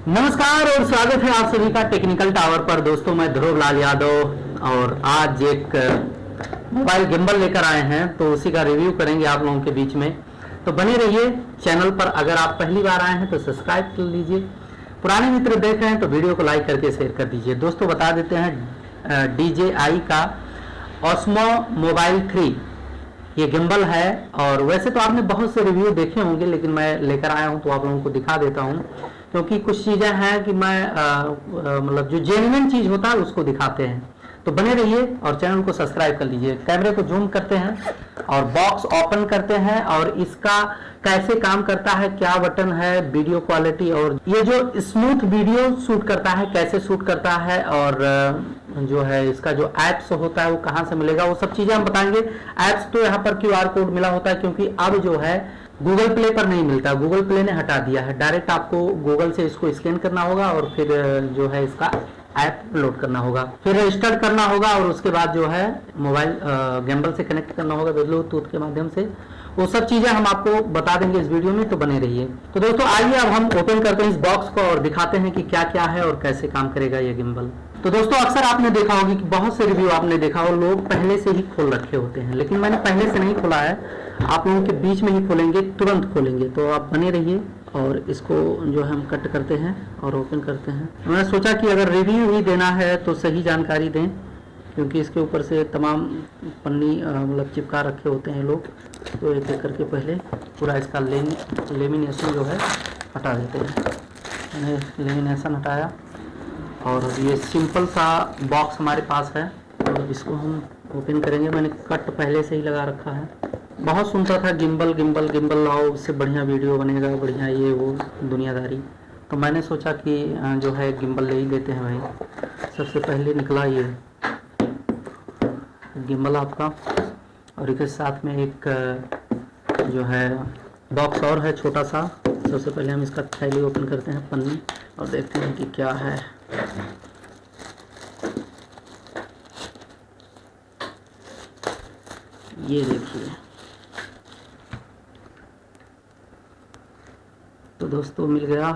नमस्कार और स्वागत है आप सभी का टेक्निकल टावर पर। दोस्तों, मैं ध्रुव लाल यादव और आज एक मोबाइल गिम्बल लेकर आए हैं, तो उसी का रिव्यू करेंगे आप लोगों के बीच में। तो बने रहिए चैनल पर। अगर आप पहली बार आए हैं तो सब्सक्राइब कर लीजिए, पुराने मित्र देख रहे हैं तो वीडियो को लाइक करके शेयर कर दीजिए। दोस्तों, बता देते हैं DJI का Osmo Mobile 3 ये गिम्बल है। और वैसे तो आपने बहुत से रिव्यू देखे होंगे, लेकिन मैं लेकर आया हूं तो आप लोगों को दिखा देता हूं, क्योंकि कुछ चीज़ें हैं कि मैं मतलब जो जेन्युइन चीज़ होता है उसको दिखाते हैं। तो बने रहिए और चैनल को सब्सक्राइब कर लीजिए। कैमरे को जूम करते हैं और बॉक्स ओपन करते हैं और इसका कैसे काम करता है, क्या बटन है, वीडियो क्वालिटी, और ये जो स्मूथ वीडियो शूट करता है कैसे शूट करता है, और जो है इसका जो ऐप्स होता है वो कहाँ से मिलेगा, वो सब चीज़ें हम बताएंगे। ऐप्स तो यहाँ पर QR कोड मिला होता है, क्योंकि अब जो है गूगल प्ले पर नहीं मिलता, गूगल प्ले ने हटा दिया है। डायरेक्ट आपको गूगल से इसको स्कैन करना होगा और फिर जो है इसका ऐप लोड करना होगा, फिर रजिस्टर करना होगा और उसके बाद जो है मोबाइल गिम्बल से कनेक्ट करना होगा ब्लूटूथ के माध्यम से। वो सब चीज़ें हम आपको बता देंगे इस वीडियो में, तो बने रहिए। तो दोस्तों आइए अब हम ओपन करते हैं इस बॉक्स को और दिखाते हैं कि क्या क्या है और कैसे काम करेगा ये गिम्बल। तो दोस्तों, अक्सर आपने देखा होगा कि बहुत से रिव्यू आपने देखा हो, लोग पहले से ही खोल रखे होते हैं, लेकिन मैंने पहले से नहीं खोला है, आप लोगों के बीच में ही खोलेंगे, तुरंत खोलेंगे। तो आप बने रहिए और इसको जो है हम कट करते हैं और ओपन करते हैं। मैंने सोचा कि अगर रिव्यू ही देना है तो सही जानकारी दें, क्योंकि इसके ऊपर से तमाम पन्नी मतलब चिपका रखे होते हैं लोग। तो एक एक करके पहले पूरा इसका लेमिनेशन जो है हटा देते हैं। मैंने लेमिनेशन हटाया और ये सिंपल सा बॉक्स हमारे पास है, और इसको हम ओपन करेंगे। मैंने कट पहले से ही लगा रखा है। बहुत सुनता था गिम्बल गिम्बल गिम्बल लाओ, उससे बढ़िया वीडियो बनेगा, बढ़िया ये वो दुनियादारी। तो मैंने सोचा कि जो है गिम्बल ले ही लेते हैं भाई। सबसे पहले निकला ये गिम्बल आपका, और इसके साथ में एक जो है बॉक्स और है छोटा सा। सबसे पहले हम इसका थैली ओपन करते हैं, पन्नी, और देखते हैं कि क्या है। ये देखिए। तो दोस्तों, मिल गया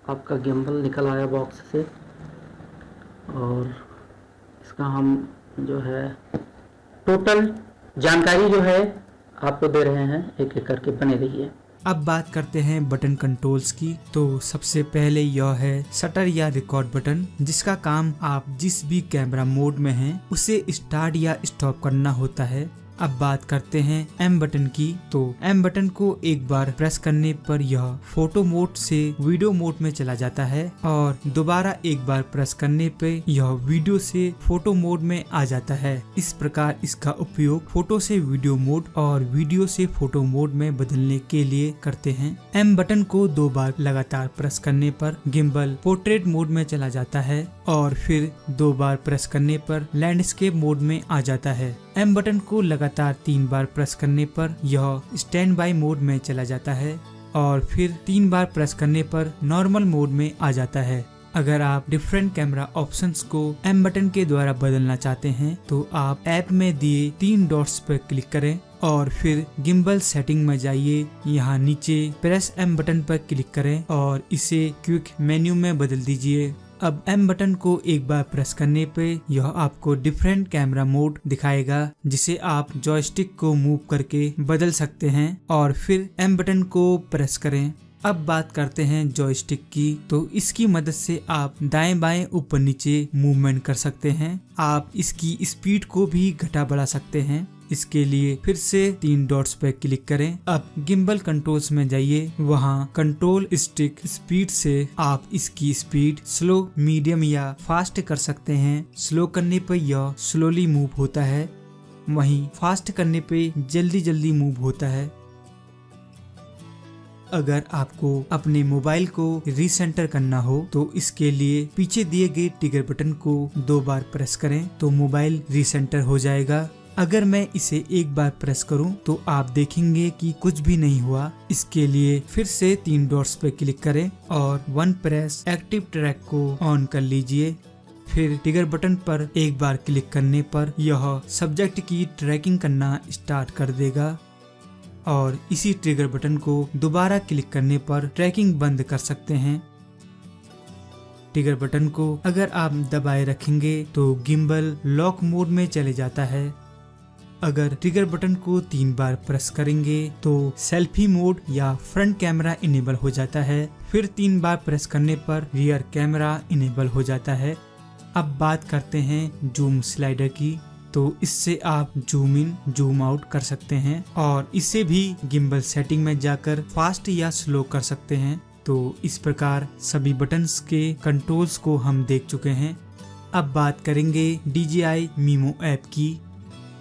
आपका गिम्बल, निकल आया बॉक्स से, और इसका हम जो है टोटल जानकारी जो है आपको दे रहे हैं, एक एक करके। बने रहिए। अब बात करते हैं बटन कंट्रोल्स की। तो सबसे पहले यह है शटर या रिकॉर्ड बटन, जिसका काम आप जिस भी कैमरा मोड में हैं उसे स्टार्ट या स्टॉप करना होता है। अब बात करते हैं M बटन की। तो M बटन को एक बार प्रेस करने पर यह फोटो मोड से वीडियो मोड में चला जाता है, और दोबारा एक बार प्रेस करने पे यह वीडियो से फोटो मोड में आ जाता है। इस प्रकार इसका उपयोग फोटो से वीडियो मोड और वीडियो से फोटो मोड में बदलने के लिए करते हैं। M बटन को 2 बार लगातार प्रेस करने पर गिम्बल पोर्ट्रेट मोड में चला जाता है, और फिर 2 बार प्रेस करने पर लैंडस्केप मोड में आ जाता है। M बटन को लगातार 3 बार प्रेस करने पर यह स्टैंड बाय मोड में चला जाता है, और फिर 3 बार प्रेस करने पर नॉर्मल मोड में आ जाता है। अगर आप डिफरेंट कैमरा ऑप्शंस को M बटन के द्वारा बदलना चाहते हैं तो आप ऐप में दिए 3 डॉट्स पर क्लिक करें और फिर गिम्बल सेटिंग में जाइए। यहाँ नीचे प्रेस M बटन पर क्लिक करें और इसे क्विक मेन्यू में बदल दीजिए। अब M बटन को एक बार प्रेस करने पे यह आपको डिफरेंट कैमरा मोड दिखाएगा, जिसे आप जॉयस्टिक को मूव करके बदल सकते हैं, और फिर M बटन को प्रेस करें। अब बात करते हैं जॉयस्टिक की। तो इसकी मदद से आप दाएं बाएं ऊपर नीचे मूवमेंट कर सकते हैं। आप इसकी स्पीड को भी घटा बढ़ा सकते हैं। इसके लिए फिर से 3 डॉट्स पर क्लिक करें। अब गिम्बल कंट्रोल्स में जाइए, वहाँ कंट्रोल स्टिक स्पीड से आप इसकी स्पीड स्लो, मीडियम या फास्ट कर सकते हैं। स्लो करने पर यह स्लोली मूव होता है, वहीं फास्ट करने पे जल्दी जल्दी मूव होता है। अगर आपको अपने मोबाइल को रीसेंटर करना हो तो इसके लिए पीछे दिए गए ट्रिगर बटन को 2 बार प्रेस करें तो मोबाइल रीसेंटर हो जाएगा। अगर मैं इसे एक बार प्रेस करूं तो आप देखेंगे कि कुछ भी नहीं हुआ। इसके लिए फिर से 3 डॉट्स पर क्लिक करें और 1 प्रेस एक्टिव ट्रैक को ऑन कर लीजिए। फिर ट्रिगर बटन पर एक बार क्लिक करने पर यह सब्जेक्ट की ट्रैकिंग करना स्टार्ट कर देगा, और इसी ट्रिगर बटन को दोबारा क्लिक करने पर ट्रैकिंग बंद कर सकते हैं। ट्रिगर बटन को अगर आप दबाए रखेंगे तो गिम्बल लॉक मोड में चले जाता है। अगर ट्रिगर बटन को 3 बार प्रेस करेंगे तो सेल्फी मोड या फ्रंट कैमरा इनेबल हो जाता है। फिर 3 बार प्रेस करने पर रियर कैमरा इनेबल हो जाता है। अब बात करते हैं जूम स्लाइडर की। तो इससे आप जूम इन जूम आउट कर सकते हैं और इसे भी गिम्बल सेटिंग में जाकर फास्ट या स्लो कर सकते हैं। तो इस प्रकार सभी बटन्स के कंट्रोल्स को हम देख चुके हैं। अब बात करेंगे DJI Mimo ऐप की।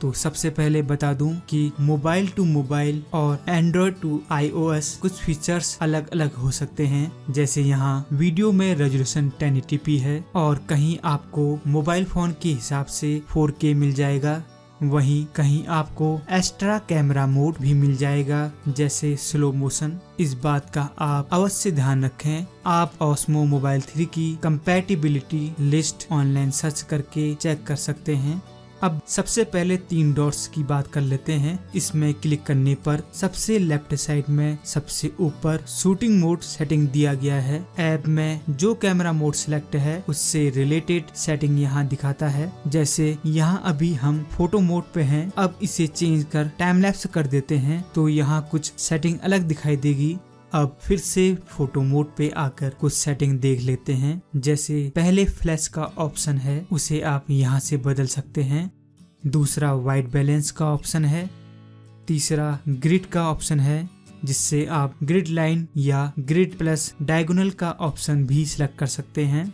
तो सबसे पहले बता दूं कि मोबाइल टू मोबाइल और एंड्रॉयड टू iOS कुछ फीचर्स अलग अलग हो सकते हैं। जैसे यहाँ वीडियो में रेजोल्यूशन 1080p है और कहीं आपको मोबाइल फोन के हिसाब से 4K मिल जाएगा। वहीं कहीं आपको एक्स्ट्रा कैमरा मोड भी मिल जाएगा जैसे स्लो मोशन। इस बात का आप अवश्य ध्यान रखें। आप Osmo Mobile 3 की कंपैटिबिलिटी लिस्ट ऑनलाइन सर्च करके चेक कर सकते हैं। अब सबसे पहले 3 डॉट्स की बात कर लेते हैं। इसमें क्लिक करने पर सबसे लेफ्ट साइड में सबसे ऊपर शूटिंग मोड सेटिंग दिया गया है। ऐप में जो कैमरा मोड सिलेक्ट है उससे रिलेटेड सेटिंग यहाँ दिखाता है। जैसे यहाँ अभी हम फोटो मोड पे हैं। अब इसे चेंज कर टाइम लैप्स कर देते हैं तो यहाँ कुछ सेटिंग अलग दिखाई देगी। अब फिर से फोटो मोड पे आकर कुछ सेटिंग देख लेते हैं। जैसे पहले फ्लैश का ऑप्शन है उसे आप यहाँ से बदल सकते हैं। दूसरा वाइट बैलेंस का ऑप्शन है। तीसरा ग्रिड का ऑप्शन है जिससे आप ग्रिड लाइन या ग्रिड प्लस डायगोनल का ऑप्शन भी सिलेक्ट कर सकते हैं।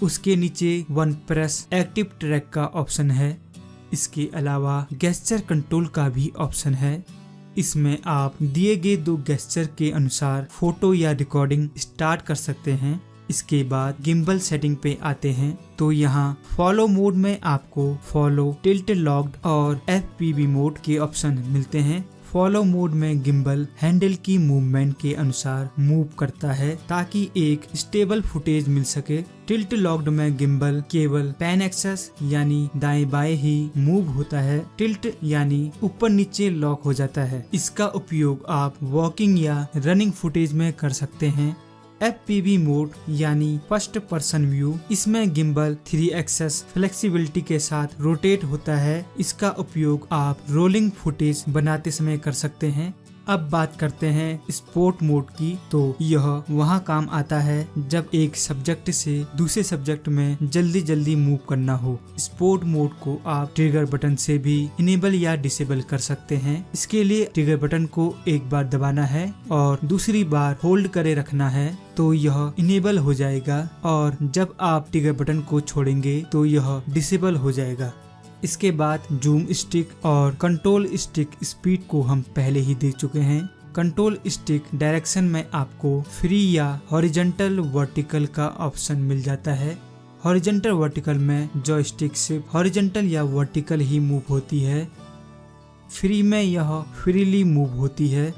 उसके नीचे वन प्रेस एक्टिव ट्रैक का ऑप्शन है। इसके अलावा गेस्चर कंट्रोल का भी ऑप्शन है। इसमें आप दिए गए 2 गेस्चर के अनुसार फोटो या रिकॉर्डिंग स्टार्ट कर सकते हैं। इसके बाद गिम्बल सेटिंग पे आते हैं तो यहाँ फॉलो मोड में आपको फॉलो, टिल्ट लॉक्ड और FPV मोड के ऑप्शन मिलते हैं। फॉलो मोड में गिम्बल हैंडल की मूवमेंट के अनुसार मूव करता है ताकि एक स्टेबल फुटेज मिल सके। टिल्ट लॉक्ड में गिम्बल केवल पैन एक्सेस यानी दाएं बाएं ही मूव होता है। टिल्ट यानी ऊपर नीचे लॉक हो जाता है। इसका उपयोग आप वॉकिंग या रनिंग फुटेज में कर सकते हैं। FPV मोड यानी फर्स्ट पर्सन व्यू, इसमें गिम्बल 3 एक्सेस फ्लेक्सिबिलिटी के साथ रोटेट होता है। इसका उपयोग आप रोलिंग फुटेज बनाते समय कर सकते हैं। अब बात करते हैं स्पोर्ट मोड की। तो यह वहाँ काम आता है जब एक सब्जेक्ट से दूसरे सब्जेक्ट में जल्दी जल्दी मूव करना हो। स्पोर्ट मोड को आप ट्रिगर बटन से भी इनेबल या डिसेबल कर सकते हैं। इसके लिए ट्रिगर बटन को एक बार दबाना है और दूसरी बार होल्ड करे रखना है तो यह इनेबल हो जाएगा और जब आप ट्रिगर बटन को छोड़ेंगे तो यह डिसेबल हो जाएगा। इसके बाद जूम स्टिक और कंट्रोल स्टिक स्पीड को हम पहले ही देख चुके हैं। कंट्रोल स्टिक डायरेक्शन में आपको फ्री या हॉरिजॉन्टल वर्टिकल का ऑप्शन मिल जाता है। हॉरिजॉन्टल वर्टिकल में जॉयस्टिक सिर्फ हॉरिजॉन्टल या वर्टिकल ही मूव होती है। फ्री में यह फ्रीली मूव होती है।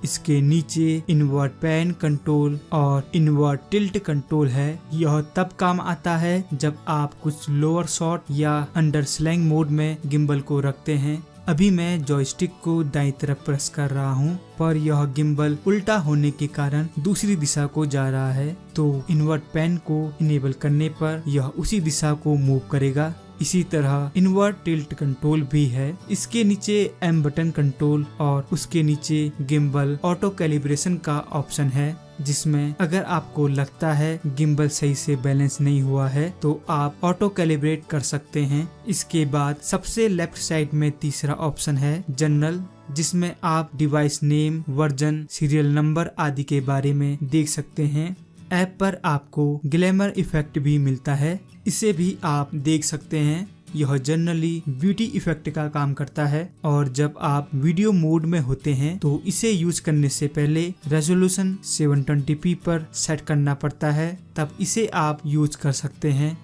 इसके नीचे इनवर्ट पैन कंट्रोल और इनवर्ट टिल्ट कंट्रोल है। यह तब काम आता है जब आप कुछ लोअर शॉट या अंडर स्लैंग मोड में गिम्बल को रखते हैं। अभी मैं जॉयस्टिक को दाईं तरफ प्रेस कर रहा हूँ पर यह गिम्बल उल्टा होने के कारण दूसरी दिशा को जा रहा है तो इनवर्ट पैन को इनेबल करने पर यह उसी दिशा को मूव करेगा। इसी तरह इनवर्ट टिल्ट कंट्रोल भी है। इसके नीचे M बटन कंट्रोल और उसके नीचे गिम्बल ऑटो कैलिब्रेशन का ऑप्शन है जिसमें अगर आपको लगता है गिम्बल सही से बैलेंस नहीं हुआ है तो आप ऑटो कैलिब्रेट कर सकते हैं। इसके बाद सबसे लेफ्ट साइड में तीसरा ऑप्शन है जनरल, जिसमें आप device name, version, serial number आदि के बारे में देख सकते हैं। ऐप पर आपको ग्लैमर इफेक्ट भी मिलता है, इसे भी आप देख सकते हैं। यह जनरली ब्यूटी इफेक्ट का काम करता है और जब आप वीडियो मोड में होते हैं तो इसे यूज करने से पहले रेजोल्यूशन 720p पर सेट करना पड़ता है, तब इसे आप यूज कर सकते हैं।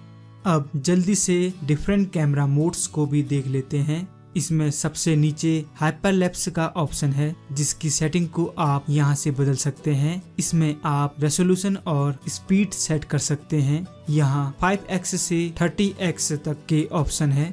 अब जल्दी से डिफरेंट कैमरा मोड्स को भी देख लेते हैं। इसमें सबसे नीचे हाइपरलैप्स का ऑप्शन है जिसकी सेटिंग को आप यहां से बदल सकते हैं। इसमें आप रेजोल्यूशन और स्पीड सेट कर सकते हैं। यहां 5x से 30x तक के ऑप्शन है।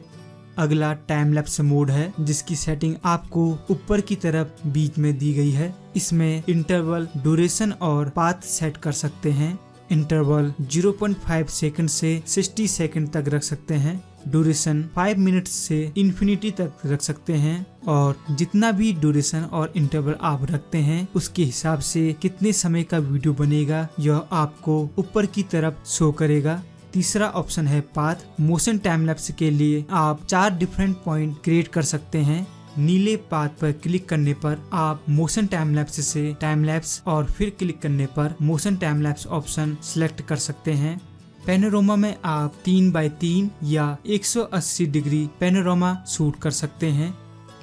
अगला टाइम लैप्स मोड है जिसकी सेटिंग आपको ऊपर की तरफ बीच में दी गई है। इसमें इंटरवल, ड्यूरेशन और पाथ सेट कर सकते हैं। इंटरवल 0.5 सेकंड से 60 सेकंड तक रख सकते हैं। ड्यूरेशन 5 मिनट से इन्फिनिटी तक रख सकते हैं और जितना भी ड्यूरेशन और इंटरवल आप रखते हैं उसके हिसाब से कितने समय का वीडियो बनेगा यह आपको ऊपर की तरफ शो करेगा। तीसरा ऑप्शन है पाथ। मोशन टाइम लैप्स के लिए आप 4 डिफरेंट पॉइंट क्रिएट कर सकते हैं। नीले पाथ पर क्लिक करने पर आप मोशन टाइम लैप्स से टाइम लैप्स और फिर क्लिक करने पर motion time lapse option select कर सकते हैं। पैनोरामा में आप 3x3 या 180 डिग्री पैनोरामा शूट कर सकते हैं।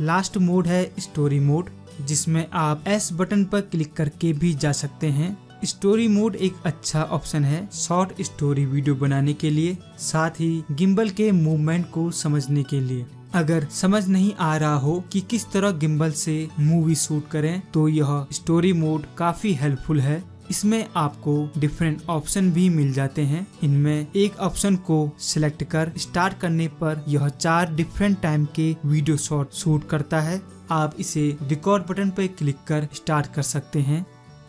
लास्ट मोड है स्टोरी मोड, जिसमें आप एस बटन पर क्लिक करके भी जा सकते हैं। स्टोरी मोड एक अच्छा ऑप्शन है शॉर्ट स्टोरी वीडियो बनाने के लिए, साथ ही गिम्बल के मूवमेंट को समझने के लिए। अगर समझ नहीं आ रहा हो कि किस तरह गिम्बल से मूवी शूट करें तो यह स्टोरी मोड काफी हेल्पफुल है। इसमें आपको डिफरेंट ऑप्शन भी मिल जाते हैं। इनमें एक ऑप्शन को सिलेक्ट कर स्टार्ट करने पर यह 4 डिफरेंट टाइम के वीडियो शूट करता है। आप इसे रिकॉर्ड बटन पर क्लिक कर स्टार्ट कर सकते हैं।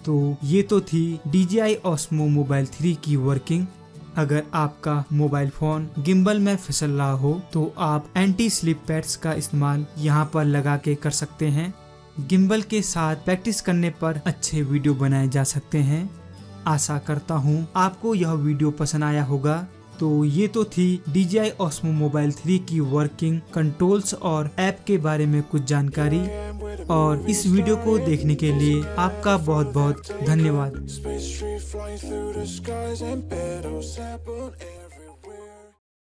तो ये तो थी DJI Osmo Mobile 3 की वर्किंग। अगर आपका मोबाइल फोन गिम्बल में फिसल रहा हो तो आप एंटी स्लिप पैड्स का इस्तेमाल यहाँ पर लगा के कर सकते हैं। गिम्बल के साथ प्रैक्टिस करने पर अच्छे वीडियो बनाए जा सकते हैं। आशा करता हूँ आपको यह वीडियो पसंद आया होगा। तो ये तो थी DJI Osmo Mobile 3 की वर्किंग, कंट्रोल्स और ऐप के बारे में कुछ जानकारी। और इस वीडियो को देखने के लिए आपका बहुत बहुत धन्यवाद।